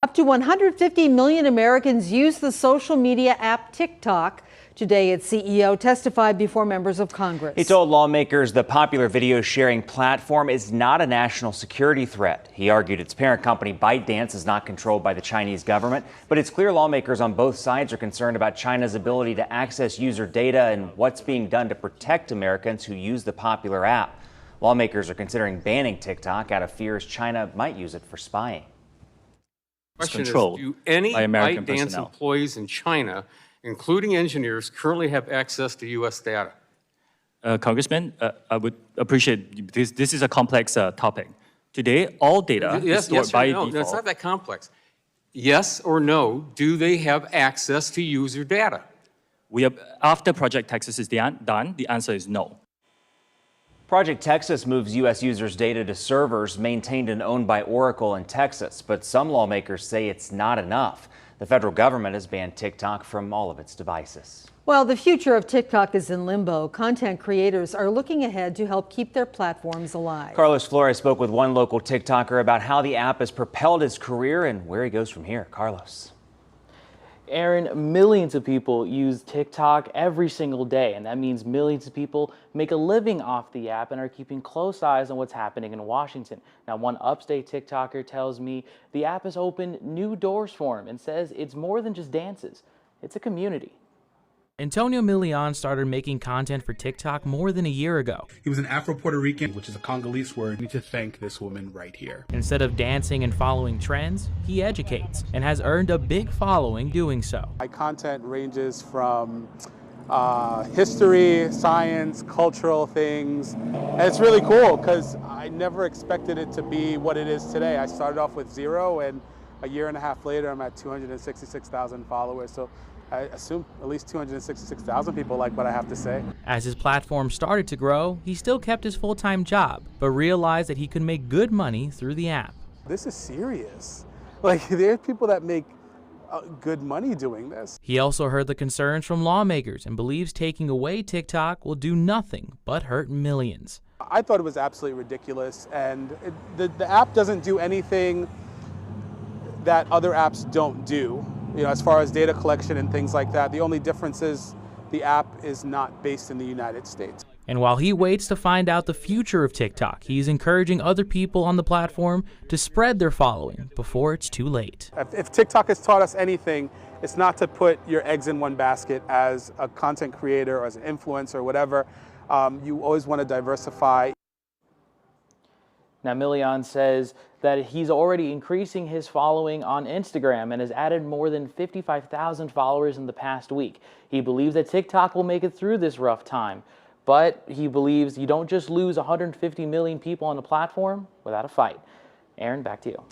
Up to 150 million Americans use the social media app TikTok. Today, its CEO testified before members of Congress. He told lawmakers the popular video sharing platform is not a national security threat. He argued its parent company ByteDance is not controlled by the Chinese government, but it's clear lawmakers on both sides are concerned about China's ability to access user data and what's being done to protect Americans who use the popular app. Lawmakers are considering banning TikTok out of fears China might use it for spying. Question is, do any ByteDance employees in China, including engineers, currently have access to U.S. data? Congressman, I would appreciate this. This is a complex topic. Today, all data is stored by default. No, it's not that complex. Yes or no, do they have access to user data? After Project Texas is done, the answer is no. Project Texas moves U.S. users' data to servers maintained and owned by Oracle in Texas, but some lawmakers say it's not enough. The federal government has banned TikTok from all of its devices. Well, the future of TikTok is in limbo. Content creators are looking ahead to help keep their platforms alive. Carlos Flores spoke with one local TikToker about how the app has propelled his career and where he goes from here. Carlos. Aaron, millions of people use TikTok every single day, and that means millions of people make a living off the app and are keeping close eyes on what's happening in Washington. Now, one upstate TikToker tells me the app has opened new doors for him and says it's more than just dances, it's a community. Antonio Milian started making content for TikTok more than a year ago. He was an Afro-Puerto Rican, which is a Congolese word. We need to thank this woman right here. Instead of dancing and following trends, he educates and has earned a big following doing so. My content ranges from history, science, cultural things. And it's really cool because I never expected it to be what it is today. I started off with 0, and a year and a half later, I'm at 266,000 followers. So I assume at least 266,000 people like what I have to say. As his platform started to grow, he still kept his full-time job, but realized that he could make good money through the app. This is serious. Like, there are people that make good money doing this. He also heard the concerns from lawmakers and believes taking away TikTok will do nothing but hurt millions. I thought it was absolutely ridiculous, and the app doesn't do anything that other apps don't do. You know, as far as data collection and things like that, the only difference is the app is not based in the United States. And while he waits to find out the future of TikTok, he's encouraging other people on the platform to spread their following before it's too late. If TikTok has taught us anything, it's not to put your eggs in one basket as a content creator or as an influencer or whatever. You always want to diversify. Now, Milian says that he's already increasing his following on Instagram and has added more than 55,000 followers in the past week. He believes that TikTok will make it through this rough time, but he believes you don't just lose 150 million people on the platform without a fight. Aaron, back to you.